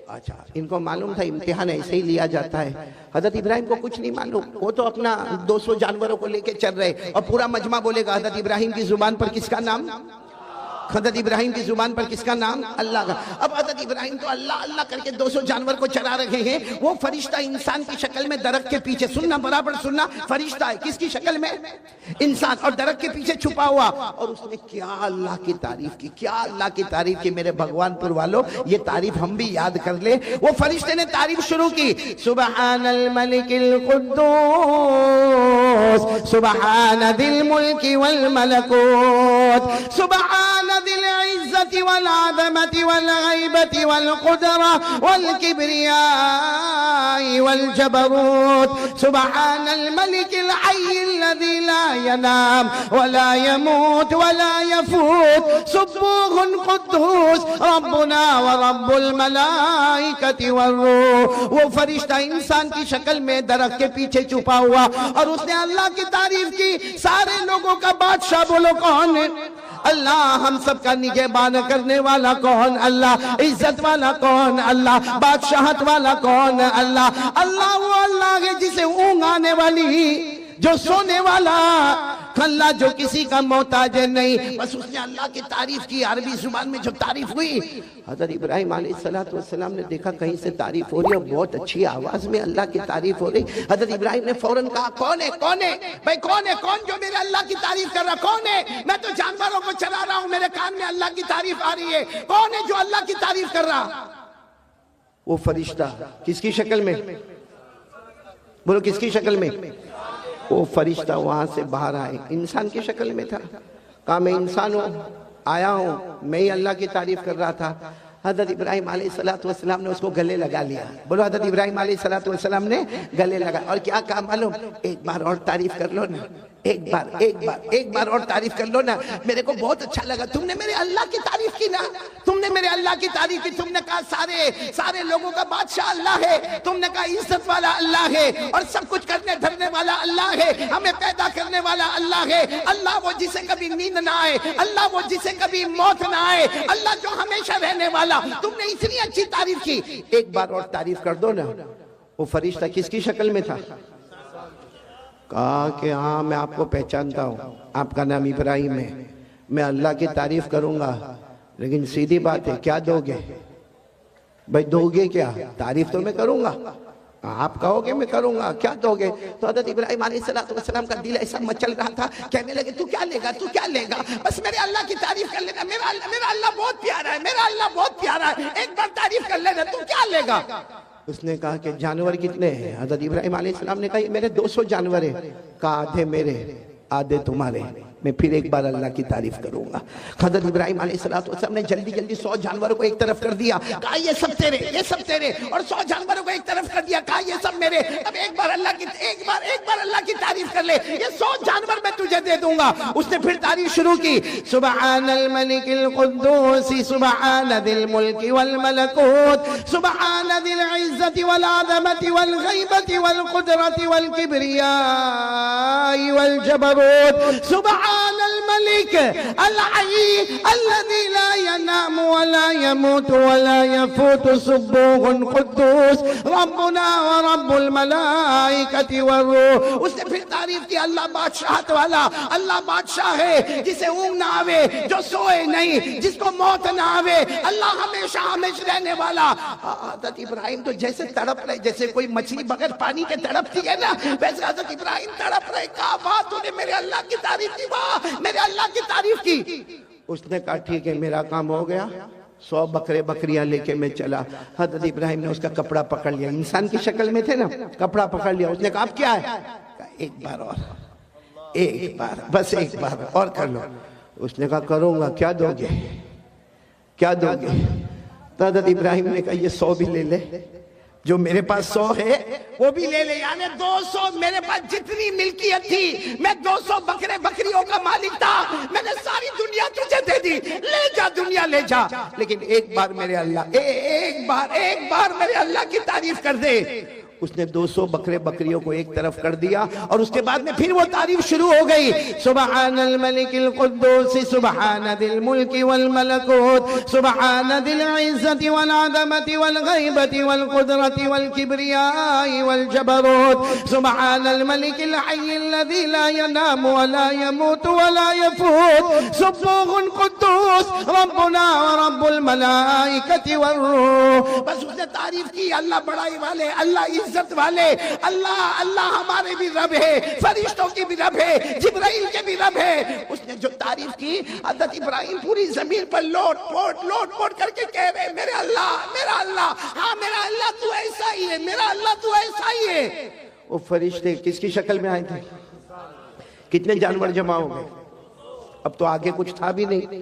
اچھا ان کو معلوم تھا امتحان ایسے ہی لیا جاتا ہے. حضرت ابراہیم کو کچھ نہیں معلوم، وہ تو اپنا 200 جانوروں کو لے کے چل رہے. اور پورا مجمع بولے گا حضرت ابراہیم کی زبان پر کس کا نام؟ حضرت ابراہیم کی زبان پر کس کا نام؟ اللہ کا. اب حضرت ابراہیم تو اللہ اللہ کر کے 200 جانور کو چرا رہے ہیں. وہ فرشتہ انسان کی شکل میں درخت کے پیچھے، سننا برابر سننا، فرشتہ ہے کس کی شکل میں؟ انسان، اور درخت کے پیچھے چھپا ہوا. اور اس نے کیا اللہ کی تعریف کی، کیا اللہ کی تعریف کی. میرے بھگوان پور والوں یہ تعریف ہم بھی یاد کر لیں. وہ فرشتے نے تعریف شروع کی، سبحان الملک القدوس سبحان ذی الملک والملکوت سبحان ذي العزة والعظمة والغيبة والقدرة والكبرياء والجبروت سبحان الملك الحي الذي لا ينام ولا يموت ولا يفوت سبوح قدوس ربنا ورب الملائكة والروح. وہ فرشتہ انسان کی شکل میں درخت کے پیچھے چھپا ہوا اور اس نے اللہ کی تعریف کی. سارے لوگوں کا بادشاہ بولو کون ہے؟ اللہ. ہم سب کا نگہبان کرنے والا کون؟ اللہ. عزت والا کون؟ اللہ. بادشاہت والا کون؟ اللہ. اللہ وہ اللہ ہے جسے اونگ آنے والی جو سونے والا اللہ جو کسی کا محتاج نہیں. بس اس نے اللہ کی تعریف کی. عربی زبان میں جو تعریف ہوئی حضرت ابراہیم علیہ السلام نے دیکھا کہیں سے تعریف ہو رہی ہے, بہت اچھی آواز میں اللہ کی تعریف ہو رہی. حضرت ابراہیم نے فوراً کہا کون ہے بھائی کون ہے جو میرے اللہ کی تعریف کر رہا؟ کون ہے؟ میں تو جانوروں کو چلا رہا ہوں, میرے کان میں اللہ کی تعریف آ رہی ہے. کون ہے جو اللہ کی تعریف کر رہا؟ وہ فرشتہ کس کی شکل میں؟ بولو کس کی شکل میں؟ وہ فرشتہ وہاں سے باہر آئے, انسان کی شکل میں تھا. کہا میں انسان ہوں, آیا ہوں, میں ہی اللہ کی تعریف کر رہا تھا. حضرت ابراہیم علیہ السلام نے اس کو گلے لگا لیا. بولو حضرت ابراہیم علیہ السلام نے گلے لگا اور کیا کہا معلوم؟ ایک بار اور تعریف کر لو نا, ایک بار اور تعریف کر لو نا. میرے کو بہت اچھا لگا, تم نے میرے اللہ کی تعریف کی نا, تم نے میرے اللہ کی تعریف کی. تم نے کہا سارے لوگوں کا بادشاہ اللہ ہے, تم نے کہا عزت والا اللہ ہے اور سب کچھ کرنے دھرنے والا اللہ ہے, ہمیں پیدا کرنے والا اللہ ہے. اللہ وہ جسے کبھی نیند نہ آئے, اللہ وہ جسے کبھی موت نہ آئے, اللہ جو ہمیشہ رہنے والا. تم نے اتنی اچھی تعریف کی, ایک بار اور تعریف کر دو نا. وہ فرشتہ کس کی شکل میں تھا؟ کہا کہ ہاں میں آپ کو پہچانتا ہوں, آپ کا نام ابراہیم ہے, میں اللہ کی تعریف کروں گا, لیکن سیدھی بات ہے کیا دو گے بھائی؟ دو گے کیا؟ تعریف تو میں کروں گا, آپ کہو گے میں کروں گا, کیا دو گے؟ تو حضرت ابراہیم علیہ السلام کا دل ایسا مچل رہا تھا, کہنے لگے تو کیا لے گا؟ بس میرے اللہ کی تعریف کر لینا, میرا اللہ بہت پیارا ہے, میرا اللہ بہت پیارا ہے, ایک بار تعریف کر لینا, تو کیا لے گا؟ اس نے کہا کہ جانور کتنے ہیں؟ حضرت ابراہیم علیہ السلام نے کہا یہ میرے 200 جانور ہیں. کہا آدھے میرے آدھے تمہارے, میں پھر ایک بار اللہ کی تعریف کروں گا. حضرت ابراہیم علیہ السلام نے جلدی 100 جانوروں کو ایک طرف کر دیا, کہا یہ سب تیرے, اور 100 جانوروں کو ایک طرف کر دیا, کہا یہ سب میرے. اب ایک بار اللہ کی تعریف کر لے, یہ 100 جانور میں تجھے دے دوں گا. اس نے پھر تعریف شروع کی, سبحان الملک القدوس سبحان ذی الملک والملکوت سبحان ذی العزت والعظمت والغیبت والقدرت والکبریاء والجبروت سبحان الملك الحي الذي لا ينام ولا يموت ولا يفوت سبوح قدوس ربنا ورب الملائكة والروح. اس نے پھر تعریف کی, اللہ بادشاہت والا, اللہ بادشاہ ہے جسے اونگ نہ آوے, جو سوئے نہیں, جس کو موت نہ آوے, اللہ ہمیشہ رہنے والا. حضرت ابراہیم تو جیسے تڑپ رہے, جیسے کوئی مچھلی بغیر پانی کے تڑپتی ہے نا, ویسے حضرت ابراہیم تڑپ رہے. کہا بات تو نے میرے اللہ کی تعریف کی, میرے اللہ کی تعریف کی. اس نے کہا ٹھیک ہے میرا کام ہو گیا, 100 بکریاں لے کے میں چلا. حضرت ابراہیم نے اس کا کپڑا پکڑ لیا, انسان کی شکل میں تھے نا, کپڑا پکڑ لیا. اس نے کہا اب کیا ہے؟ ایک بار بس ایک بار اور کر لو. اس نے کہا کروں گا, کیا دو گے؟ تو حضرت ابراہیم نے کہا یہ 100 بھی لے لے, جو میرے پاس 100 ہے وہ بھی لے لے. یعنی 200 میرے پاس جتنی ملکیت تھی, میں 200 بکریوں کا مالک تھا, میں نے ساری دنیا تجھے دے دی, لے جا دنیا لے جا, لیکن ایک بار میرے اللہ میرے اللہ کی تعریف کر دے. اس نے 200 بکریوں کو ایک طرف کر دیا اور اس کے بعد میں پھر وہ تعریف شروع ہو گئی. سبحان الملک القدوس سبحان ذی الملک والملکوت سبحان ذی العزت والعظمت والغیبت والقدرت والکبریاء والجبروت سبحان الملک الحی الذی لا ینام ولا يموت ولا يفوت سبوح قدوس ربنا ورب الملائکة والروح. بس اس نے تعریف کی, اللہ بڑائی والے, اللہ عزت والے, اللہ ہمارے بھی رب ہے, فرشتوں کی بھی رب ہے, جبرائیل کے بھی رب ہے. اس نے جو تعریف کی, حضرت ابراہیم پوری زمین پر لوٹ پوٹ کر کے کہہ رہے میرے اللہ, ہاں میرا اللہ تو ایسا ہی ہے, میرا اللہ تو ایسا ہی ہے. وہ فرشتے کس کی شکل میں آئے تھے؟ کتنے جانور جمع ہو گئے؟ اب تو آگے کچھ تھا بھی نہیں,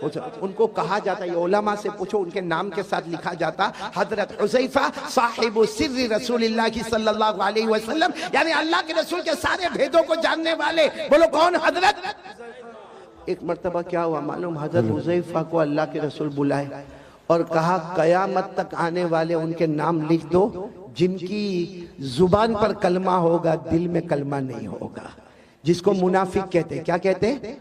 ان کو کہا جاتا ہے، علماء سے پوچھو، ان کے نام کے ساتھ لکھا جاتا حضرت حذیفہ صاحب سر رسول اللہ کی صلی اللہ علیہ وسلم، یعنی اللہ کے رسول کے سارے بھیدوں کو جاننے والے. بولو کون؟ حضرت. ایک مرتبہ کیا ہوا معلوم؟ حضرت حذیفہ کو اللہ کے رسول بلائے اور کہا قیامت تک آنے والے ان کے نام لکھ دو جن کی زبان پر کلمہ ہوگا دل میں کلمہ نہیں ہوگا، جس کو منافق کہتے ہیں. کیا کہتے ہیں؟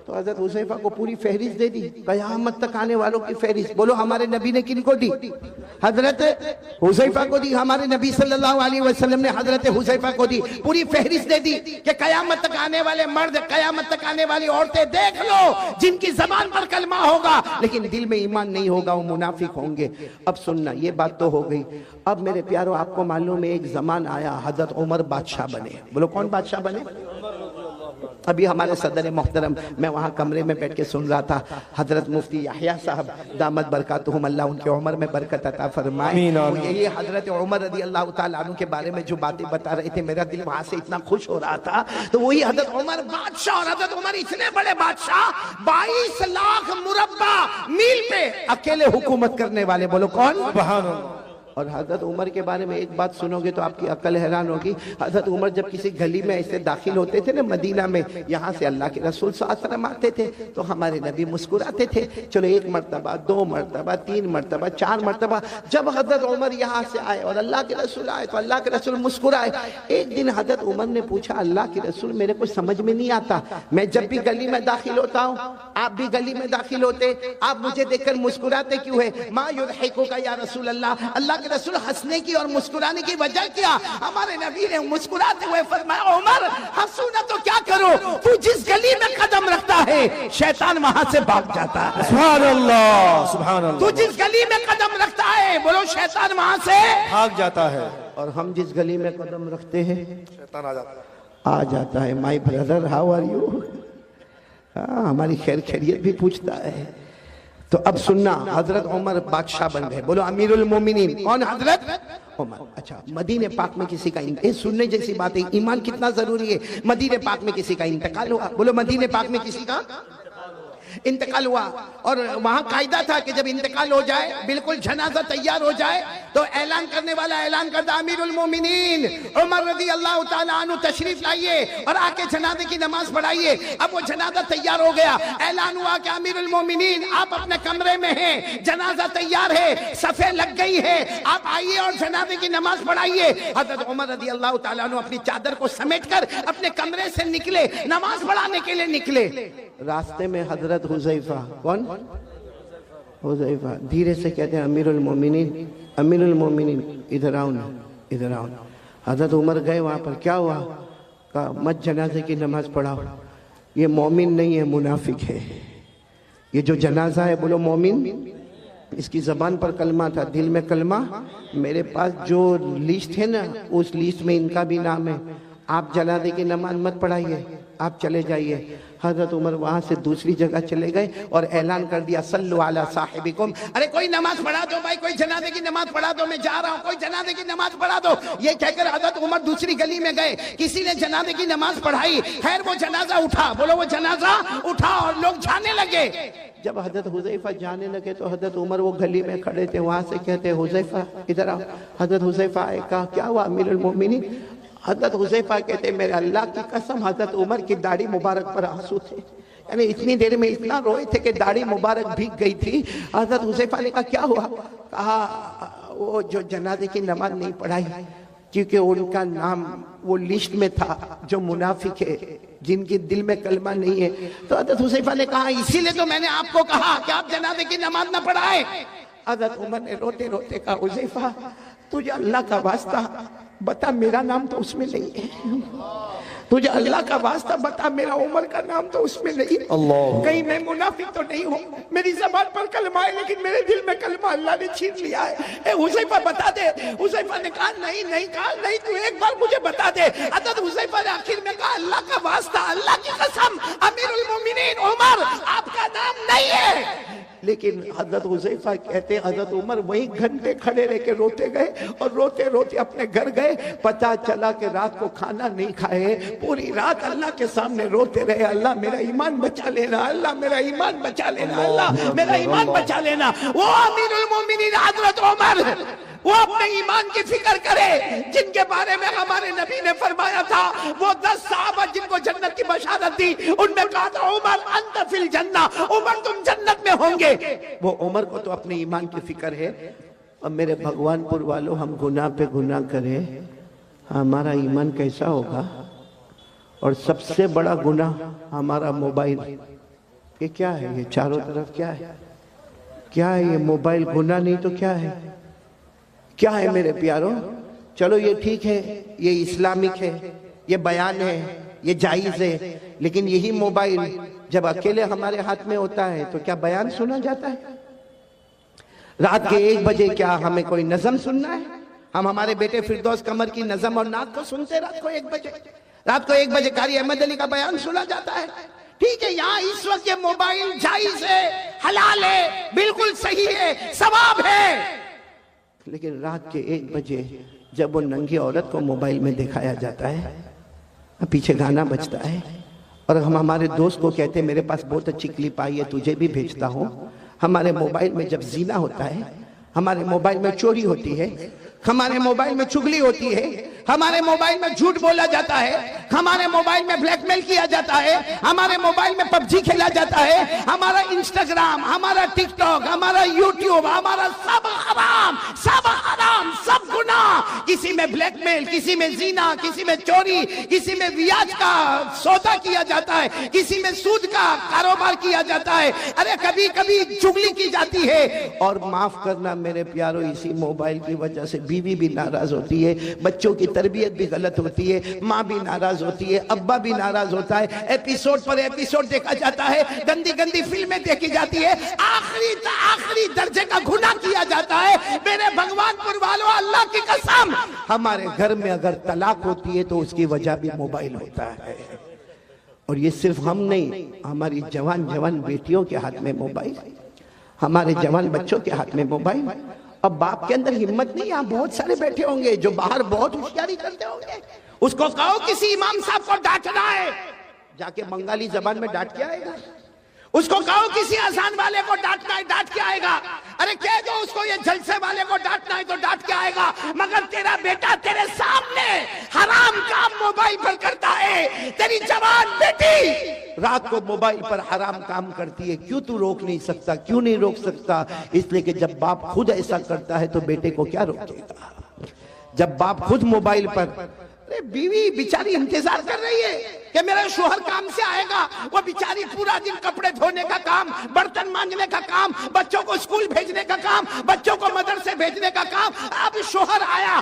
تو حضرت حذیفہ کو پوری فہرست دے دی، قیامت تک آنے والوں کی فہرست. بولو ہمارے نبی نے کن کو دی؟ حضرت حذیفہ کو دی. ہمارے نبی صلی اللہ علیہ وسلم نے حضرت حذیفہ کو دی، پوری فہرست دے دی کہ قیامت تک آنے والے مرد، قیامت تک آنے والی عورتیں دیکھ لو جن کی زبان پر کلمہ ہوگا لیکن دل میں ایمان نہیں ہوگا، وہ منافق ہوں گے. اب سننا، یہ بات تو ہو گئی. اب میرے پیارو آپ کو معلوم ہے ایک زمان آیا حضرت عمر بادشاہ بنے. بولو کون بادشاہ بنے؟ ابھی ہمارے صدر محترم، میں وہاں کمرے میں بیٹھ کے سن رہا تھا، حضرت مفتی یحییٰ صاحب دامت برکاتہم، اللہ ان کے عمر میں برکت عطا فرمائے، یہ حضرت عمر رضی اللہ تعالیٰ عنہ کے بارے میں جو باتیں بتا رہے تھے، میرا دل وہاں سے اتنا خوش ہو رہا تھا. تو وہی حضرت عمر بادشاہ، اور حضرت عمر اتنے بڑے بادشاہ 22 لاکھ مربع میل پہ اکیلے حکومت کرنے والے. بولو کون؟ سبحان اللہ. اور حضرت عمر کے بارے میں ایک بات سنو گے تو آپ کی عقل حیران ہوگی. حضرت عمر جب کسی گلی میں ایسے داخل ہوتے تھے نا مدینہ میں، یہاں سے اللہ کے رسول صلی اللہ علیہ وسلم آتے تھے تو ہمارے نبی مسکراتے تھے. چلو 1 مرتبہ، 2 مرتبہ، 3 مرتبہ، 4 مرتبہ، جب حضرت عمر یہاں سے آئے اور اللہ کے رسول آئے تو اللہ کے رسول مسکرائے. ایک دن حضرت عمر نے پوچھا اللہ کے رسول میرے کو سمجھ میں نہیں آتا، میں جب بھی گلی میں داخل ہوتا ہوں، آپ بھی گلی میں داخل ہوتے، آپ مجھے دیکھ کر مسکراتے کیوں ہے؟ ما یضحکک یا رسول اللہ، اللہ کے رسول ہنسنے کی اور مسکرانے کی وجہ کیا؟ ہمارے نبی نے مسکراتے ہوئے فرمایا عمر ہنسو نہ تو کیا کرو، تو جس گلی میں قدم رکھتا ہے شیطان وہاں سے بھاگ جاتا ہے. سبحان اللہ، سبحان اللہ. تو جس گلی میں قدم رکھتا ہے، بولو شیطان وہاں سے بھاگ جاتا ہے. اور ہم جس گلی میں قدم رکھتے ہیں شیطان آ جاتا ہے. آ جاتا ہے. My brother how are you, ہماری خیر خیریت بھی پوچھتا ہے. تو اب سننا، حضرت عمر بادشاہ بن گئے. بولو امیر المومنین. کون؟ حضرت عمر. اچھا، مدینہ پاک میں کسی کا سننے جیسی بات ہے، ایمان کتنا ضروری ہے. مدینہ پاک میں کسی کا انتقال ہوا. بولو مدینہ پاک میں کسی کا انتقال ہوا، اور وہاں قاعدہ تھا کہ جب انتقال ہو جائے، بالکل جنازہ تیار ہو جائے تو اعلان کرنے والا اعلان کرتا امیر المومنین عمر رضی اللہ تعالیٰ عنہ تشریف لائیے اور آ کے جنازے کی نماز پڑھائیے. اب وہ جنازہ تیار ہو گیا، اعلان ہوا کہ امیر المومنین آپ اپنے کمرے میں ہیں، جنازہ تیار ہے، صفیں لگ گئی ہے، آپ آئیے اور جنازے کی نماز پڑھائیے. حضرت عمر رضی اللہ تعالیٰ عنہ اپنی چادر کو سمیٹ کر اپنے کمرے سے نکلے، نماز پڑھانے کے لیے نکلے. راستے میں حضرت حذیفہ، کون؟ حذیفہ دھیرے سے کہتے ہیں امیر المومنین، امیر المومنین ادھر آؤ نا، ادھر آؤ. حضرت عمر گئے وہاں پر. کیا ہوا؟ کہا مت جنازے کی نماز پڑھاؤ، یہ مومن نہیں ہے، منافق ہے. یہ جو جنازہ ہے، بولو مومن، اس کی زبان پر کلمہ تھا، دل میں کلمہ. میرے پاس جو لسٹ ہے نا، اس لسٹ میں ان کا بھی نام ہے. آپ جنازے کی نماز مت پڑھائیے، آپ چلے جائیے. حضرت عمر وہاں سے دوسری جگہ چلے گئے اور اعلان کر دیا صلو علی صاحبکم، ارے کوئی نماز پڑھا دو بھائی، کوئی جنازے کی نماز پڑھا دو، میں جا رہا ہوں، کوئی جنازے کی نماز پڑھا دو. یہ کہہ کر حضرت عمر دوسری گلی میں گئے، کسی نے جنازے کی نماز پڑھائی. خیر وہ جنازہ اٹھا، بولو وہ جنازہ اٹھا اور لوگ جانے لگے. جب حضرت حذیفہ جانے لگے تو حضرت عمر وہ گلی میں کھڑے تھے، وہاں سے کہتے حذیفہ ادھر آؤ. حضرت حذیفہ آئے، کہا کیا ہوا امیر المومنین؟ حضرت حذیفہ کہتے میرے اللہ کی قسم حضرت عمر کی داڑھی مبارک پر آنسو تھے، یعنی اتنی دیر میں اتنا روئے تھے کہ داڑھی مبارک بھیگ گئی تھی. حضرت حذیفہ نے کہا کیا ہوا؟ کہا وہ جو جنازے کی نماز نہیں پڑھائی کیونکہ ان کا نام وہ لسٹ میں تھا جو منافق ہے، جن کی دل میں کلمہ نہیں ہے. تو حضرت حذیفہ نے کہا اسی لیے تو میں نے آپ کو کہا کہ آپ جنازے کی نماز نہ پڑھائیں. حضرت عمر نے روتے روتے کہا حذیفہ تجھے اللہ کا واسطہ بتا میرا نام تو اس میں نہیں ہے، تجھے اللہ کا واسطہ بتا میرا عمر کا نام تو اس میں نہیں ہے، کہیں میں منافق تو نہیں ہوں، میری زبان پر کلمہ ہے لیکن میرے دل میں کلمہ اللہ نے چھین لیا ہے. اے حذیفہ بتا دے. حذیفہ نے کہا نہیں، کہا نہیں تو ایک بار مجھے بتا دے. حضرت حذیفہ نے آخر میں کہا اللہ کا واسطہ، اللہ کی قسم امیر المومنین عمر آپ کا نام نہیں ہے. لیکن حضرت حذیفہ کہتے حضرت عمر وہیں گھنٹے کھڑے رہ کے روتے گئے اور روتے روتے اپنے گھر گئے. پتہ چلا کہ رات کو کھانا نہیں کھائے, پوری رات اللہ کے سامنے روتے رہے, اللہ میرا ایمان بچا لینا, اللہ میرا ایمان بچا لینا, اللہ میرا ایمان بچا لینا. وہ امیر المومنین حضرت عمر, وہ اپنے ایمان کی فکر کرے جن کے بارے میں ہمارے نبی نے فرمایا تھا, وہ 10 صحابہ جن کو جنت کی بشارت دی, ان میں کہا تھا عمر انت فی الجنہ, عمر تم جنت میں ہوں گے. وہ عمر کو تو اپنے ایمان کی فکر ہے. اور میرے بھگوان پور والوں, ہم گناہ پہ گناہ کریں, ہمارا ایمان کیسا ہوگا؟ اور سب سے بڑا گناہ ہمارا موبائل. یہ کیا ہے؟ یہ چاروں طرف کیا ہے؟ کیا ہے یہ موبائل؟ گناہ نہیں تو کیا ہے؟ کیا ہے میرے پیاروں؟ چلو یہ ٹھیک ہے, یہ اسلامک ہے, یہ بیان ہے, یہ جائز ہے, لیکن یہی موبائل جب اکیلے ہمارے ہاتھ میں ہوتا ہے تو کیا بیان سنا جاتا ہے؟ رات کے 1 بجے کیا ہمیں کوئی نظم سننا ہے؟ ہم ہمارے بیٹے فردوس قمر کی نظم اور نعت کو سنتے رات کو 1 بجے. رات کو 1 بجے قاری احمد علی کا بیان سنا جاتا ہے. ٹھیک ہے, یہاں اس وقت یہ موبائل جائز ہے, حلال ہے, بالکل صحیح ہے, ثواب ہے. لیکن رات کے 1 بجے جب وہ ننگی عورت کو موبائل میں دکھایا جاتا ہے, پیچھے گانا بجتا ہے, اور ہم ہمارے دوست کو کہتے ہیں میرے پاس بہت اچھی کلپ آئی ہے, تجھے بھی بھیجتا ہوں. ہمارے موبائل میں جب زنا ہوتا ہے, ہمارے موبائل میں چوری ہوتی ہے, ہمارے موبائل میں چغلی ہوتی ہے, ہمارے موبائل میں جھوٹ بولا جاتا ہے, ہمارے موبائل میں بلیک میل کیا جاتا ہے, ہمارے موبائل میں پب جی کھیلا جاتا ہے, ہمارا انسٹاگرام, ہمارا ٹک ٹاک, ہمارا یوٹیوب, ہمارا سب حرام, سب حرام, سب گناہ. کسی میں بلیک میل, کسی میں زنا, کسی میں چوری, کسی میں ویاج کا سودا کیا جاتا ہے, کسی میں سود کا کاروبار کیا جاتا ہے, ارے کبھی کبھی چغلی کی جاتی ہے. اور معاف کرنا میرے پیارو, اسی موبائل کی وجہ سے بیوی بھی ناراض ہوتی ہے, بچوں کی تربیت بھی غلط ہوتی ہے, ماں بھی ناراض ہوتی ہے, ابا بھی ناراض ہوتا ہے, ایپیسوڈ پر ایپیسوڈ دیکھا جاتا ہے, گندی گندی فلمیں دیکھی جاتی ہے, آخری درجے کا گناہ کیا جاتا ہے. میرے بھگوان پور والوں, اللہ کی قسم, ہمارے گھر میں اگر طلاق ہوتی ہے تو اس کی وجہ بھی موبائل ہوتا ہے. اور یہ صرف ہم نہیں, ہماری جوان بیٹیوں کے ہاتھ میں موبائل, ہمارے جوان بچوں کے ہاتھ میں موبائل. اب باپ کے اندر ہمت نہیں, یہاں بہت سارے بیٹھے ہوں گے جو باہر بہت ہوشیاری کرتے ہوں گے, اس کو کہو کسی امام صاحب کو ڈانٹنا ہے, جا کے بنگالی زبان میں ڈانٹ کے آئے گا. اس کو کہو کسی اذان والے کو ڈانٹنا ہے, ڈانٹ کے آئے گا. ارے کہہ دو اس کو یہ جلسے والے کو ڈانٹنا ہے تو ڈانٹ کے آئے گا. مگر تیرا بیٹا تیرے سامنے حرام کام موبائل پر کرتا ہے, تیری جوان بیٹی رات کو موبائل پر حرام کام کرتی ہے, کیوں تو روک نہیں سکتا؟ کیوں نہیں روک سکتا؟ اس لیے کہ جب باپ خود ایسا کرتا ہے تو بیٹے کو کیا روکے گا؟ جب باپ خود موبائل پر, بیوی بیچاری انتظار کر رہی ہے کہ میرا شوہر کام سے آئے گا, وہ بیچاری پورا دن کپڑے دھونے کا کام, برتن مانجنے کا کام, بچوں کو اسکول بھیجنے کا کام, بچوں کو مدرسے بھیجنے کا کام. اب شوہر آیا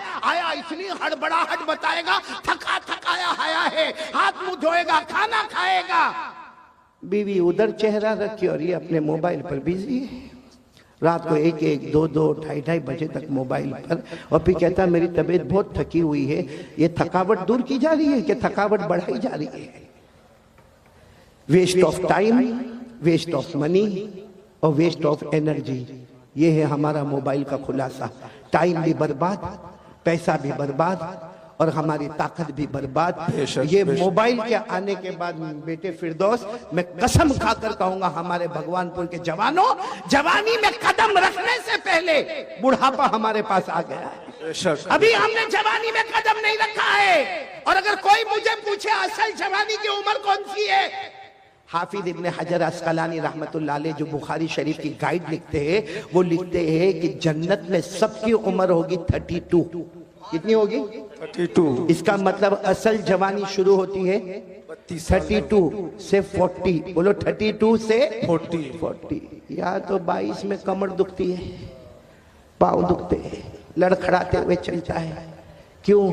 اتنی ہڑبڑاہٹ بتائے گا, تھکایا آیا ہے, ہاتھ منہ دھوئے گا, کھانا کھائے گا. بیوی ادھر چہرہ رکھی اور یہ اپنے موبائل پر بیزی ہے. رات کو 1, 2, 2:30 بجے تک موبائل پر, اور پھر کہتا میری طبیعت بہت تھکی ہوئی ہے. یہ تھکاوٹ دور کی جا رہی ہے کہ تھکاوٹ بڑھائی جا رہی ہے؟ Waste of time, waste of money اور ویسٹ آف انرجی, یہ ہے ہمارا موبائل کا خلاصہ. ٹائم بھی برباد, پیسہ بھی برباد, اور ہماری طاقت بھی برباد. یہ موبائل کے آنے کے بعد بیٹے فردوس, میں قسم کھا کر کہوں گا ہمارے بھگوان پور کے جوانوں, جوانی میں قدم رکھنے سے پہلے بڑھاپا ہمارے پاس آ گیا ہے. ابھی ہم نے جوانی میں قدم نہیں رکھا ہے. اور اگر کوئی مجھے پوچھے اصل جوانی کی عمر کون سی ہے, حافظ ابن حجر عسقلانی رحمت اللہ علیہ جو بخاری شریف کی گائیڈ لکھتے ہیں, وہ لکھتے ہیں کہ جنت میں سب کی عمر ہوگی 32. کتنی ہوگی؟ 32. اس کا مطلب اصل جوانی شروع ہوتی ہے 32 سے 40. بولو 32 سے 40. یا تو 22 میں کمر دکھتی ہے, پاؤں دکھتے ہیں, لڑکھڑاتے ہوئے چلتا ہے. کیوں؟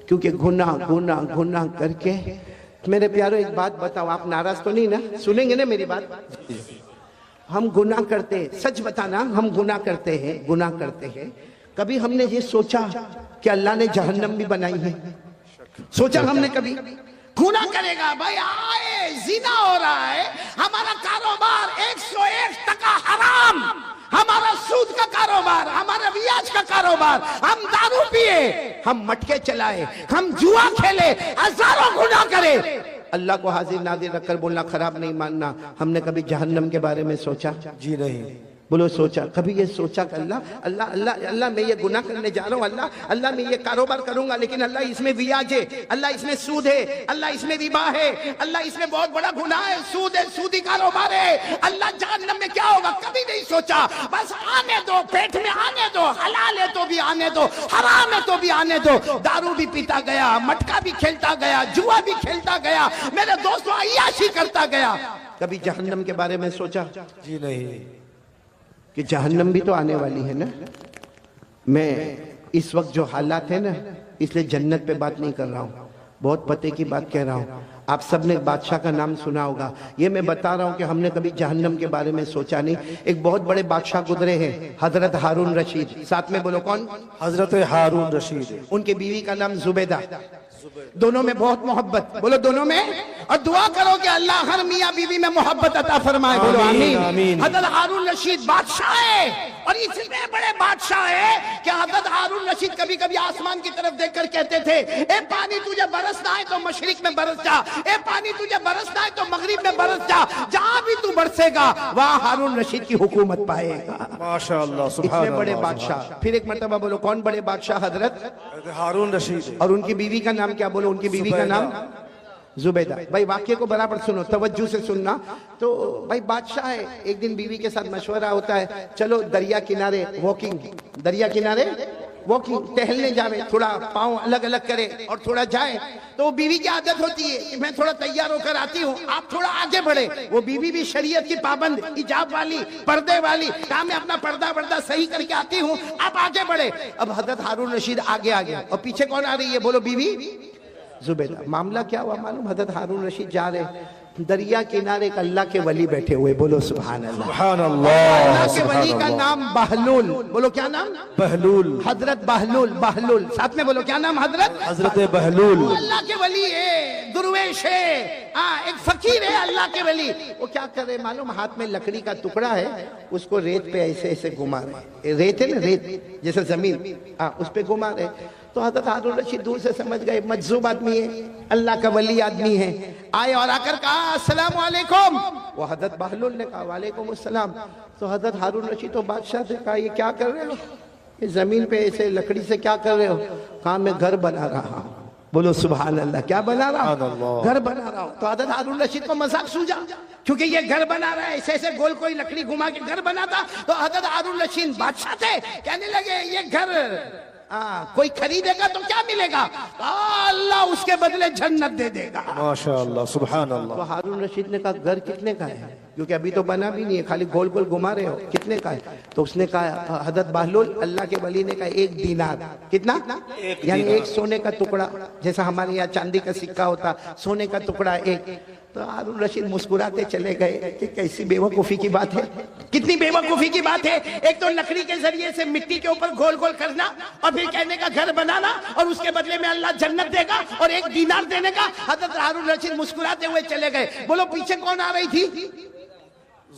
کیونکہ گناہ کر کے. میرے پیارو ایک بات بتاؤ, آپ ناراض تو نہیں نا؟ سنیں گے نا میری بات؟ ہم گناہ کرتے ہیں, سچ بتانا, ہم گناہ کرتے ہیں. کبھی ہم نے یہ سوچا کہ اللہ نے جہنم بھی بنائی ہے؟ سوچا ہم نے کبھی؟ گناہ کرے گا بھائی, آئے زنا ہو رہا ہے, ہمارا کاروبار 101% حرام کاروبار، ہم دارو پیے، ہم مٹکے چلائے، ہم جوا کھیلے، ہزاروں گناہ کرے، اللہ کو حاضر ناظر رکھ کر بولنا خراب نہیں ماننا۔ ہم نے کبھی جہنم کے بارے میں سوچا؟ جی نہیں۔ بولو سوچا؟ کبھی یہ سوچا کہ اللہ میں یہ گناہ کرنے جا رہا ہوں، اللہ میں یہ کاروبار کروں گا، لیکن اللہ اس میں بیاج ہے، اللہ اس میں سود ہے، اللہ اس میں ربا ہے، اللہ اس میں بہت بڑا گناہ ہے، سود ہے، سودی کاروبار ہے، اللہ جہنم میں کیا ہوگا؟ کبھی نہیں سوچا۔ بس آنے دو، پیٹ میں آنے دو، حلال ہے تو بھی آنے دو، حرام ہے تو بھی آنے دو۔ دارو بھی پیتا گیا، مٹکا بھی کھیلتا گیا، جوا بھی کھیلتا گیا، میرے دوستوں عیاشی کرتا گیا۔ کبھی جہنم کے بارے میں سوچا؟ جی نہیں۔ کہ جہنم بھی تو آنے والی ہے نا۔ میں اس وقت جو حالات ہیں نا، اس لیے جنت پہ بات نہیں کر رہا ہوں، بہت پتے کی بات کہہ رہا ہوں۔ آپ سب نے بادشاہ کا نام سنا ہوگا، یہ میں بتا رہا ہوں کہ ہم نے کبھی جہنم کے بارے میں سوچا نہیں۔ ایک بہت بڑے بادشاہ گزرے ہیں، حضرت ہارون رشید، ساتھ میں بولو کون؟ حضرت ہارون رشید۔ ان کی بیوی کا نام زبیدہ، دونوں میں بہت محبت، بولو دونوں میں، اور دعا کرو کہ اللہ ہر میاں بیوی میں محبت عطا فرمائے، بولو آمین، آمین۔ آمین۔ حضرت ہارون رشید بادشاہ ہے، اور اتنے بڑے بادشاہ ہے کہ حضرت ہارون رشید کبھی کبھی آسمان کی طرف دیکھ کر کہتے تھے، اے پانی تجھے برسنا ہے تو مشرق میں برس جا، اے پانی تجھے برسنا ہے تو مغرب میں برس جا، جہاں بھی تو برسے گا وہاں ہارون رشید کی حکومت پائے گا۔ ماشاءاللہ، سبحان اتنے بڑے اللہ۔ بادشاہ۔ پھر ایک مرتبہ بولو کون بڑے بادشاہ؟ حضرت ہارون رشید۔ اور ان کی بیوی کا نام کیا؟ بولو ان کی بیوی کا نام زبیدہ۔ بھائی واقعے کو برابر سنو، توجہ سے سننا۔ تو بھائی بادشاہ ہے، ایک دن بیوی کے ساتھ مشورہ ہوتا ہے، چلو دریا کنارے واکنگ، دریا کنارے واکنگ، ٹہلنے جاوے، تھوڑا پاؤں الگ الگ کرے اور تھوڑا جائے۔ تو وہ بیوی کی عادت ہوتی ہے کہ میں تھوڑا تیار ہو کر آتی ہوں، آپ تھوڑا آگے بڑھے۔ وہ بیوی بھی شریعت کی پابند، حجاب والی، پردے والی، کہا میں اپنا پردہ صحیح کر کے آتی ہوں، آپ آگے بڑھے۔ اب حضرت ہارون رشید آگے آ گیا، اور پیچھے کون آ رہی ہے؟ بولو بیوی زبیدہ۔ معاملہ کیا ہوا معلوم؟ حضرت ہارون رشید جا رہے، دریا کنارے ایک اللہ کے ولی بیٹھے ہوئے، بولو سبحان اللہ۔ سبحان اللہ۔ اللہ کے سبحان ولی کا اللہ۔ نام بہلول، بولو کیا نام؟ بہلول۔ حضرت بہلول، ساتھ میں بولو کیا نام؟ حضرت بہلول۔ وہ اللہ کے ولی ہے، درویش ہے، ایک فقیر ہے اللہ کے ولی۔ وہ کیا کر رہے معلوم؟ ہاتھ میں لکڑی کا ٹکڑا ہے، اس کو ریت پہ ایسے ایسے گھما رہے، ریت ہے نا، ریت جیسے زمین، اس پہ گھما رہے۔ تو حضرت ہارون رشید دور سے سمجھ گئے مجذوب آدمی ہے، اللہ کا ولی آدمی ہے، آئے اور آ کر کہا السلام علیکم۔ وہ حضرت بہلول نے کہا وعلیکم السلام۔ تو حضرت ہارون رشید تو بادشاہ سے کہا یہ کیا کر رہے ہو؟ یہ زمین پہ ایسے لکڑی سے کیا کر رہے ہو؟ کہا میں گھر بنا رہا ہوں، بولو سبحان اللہ۔ کیا بنا رہا ہوں؟ گھر بنا رہا ہوں۔ تو حضرت ہارون رشید کو مذاق سوجا، کیونکہ یہ گھر بنا رہا ہے، ایسے ایسے گول کوئی لکڑی گھما کے گھر بناتا۔ تو حضرت ہارون رشید بادشاہ تھے، کہنے لگے یہ گھر کوئی خریدے گا تو کیا ملے گا؟ اللہ اس کے بدلے جنت دے دے گا۔ ماشاءاللہ، سبحان اللہ۔ تو ہارون رشید نے کہا گھر کتنے کا ہے؟ کیونکہ ابھی تو بنا بھی نہیں ہے، خالی گول گول گھما رہے ہو، کتنے کا ہے؟ تو اس نے کہا، حضرت بہلول اللہ کے ولی نے کہا 1 دینار۔ کتنا؟ یعنی ایک سونے کا ٹکڑا، جیسا ہمارے یہاں چاندی کا سکہ ہوتا، سونے کا ٹکڑا ایک۔ تو ہارون رشید مسکراتے چلے گئے کہ کیسی بے وقوفی کی بات ہے، کتنی بے وقوفی کی بات ہے۔ ایک تو لکڑی کے ذریعے سے مٹی کے اوپر گول گول کرنا، اور پھر کہنے کا گھر بنانا، اور اس کے بدلے میں اللہ جنت دے گا، اور 1 دینار دینے کا۔ حضرت ہارون رشید مسکراتے ہوئے چلے گئے۔ بولو پیچھے کون آ رہی تھی؟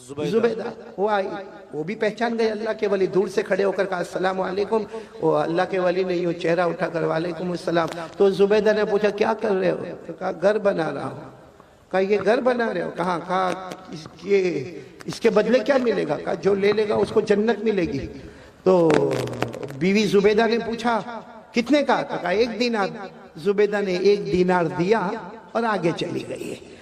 زبیدہ۔ وہ آئی، وہ بھی پہچان گئے اللہ کے ولی، دور سے کھڑے ہو کر کہا السلام علیکم۔ وہ اللہ کے ولی نے یوں چہرہ اٹھا کر وعلیکم السلام۔ تو زبیدہ نے پوچھا کیا کر رہے ہو؟ تو کہا گھر بنا رہا ہوں۔ کہا یہ گھر بنا رہے ہو؟ کہا اس کے بدلے کیا ملے گا؟ کہا جو لے لے گا اس کو جنت ملے گی۔ تو بیوی زبیدہ نے پوچھا کتنے کا؟ کہا 1 دینار۔ زبیدہ نے 1 دینار دیا اور آگے چلی گئی ہے۔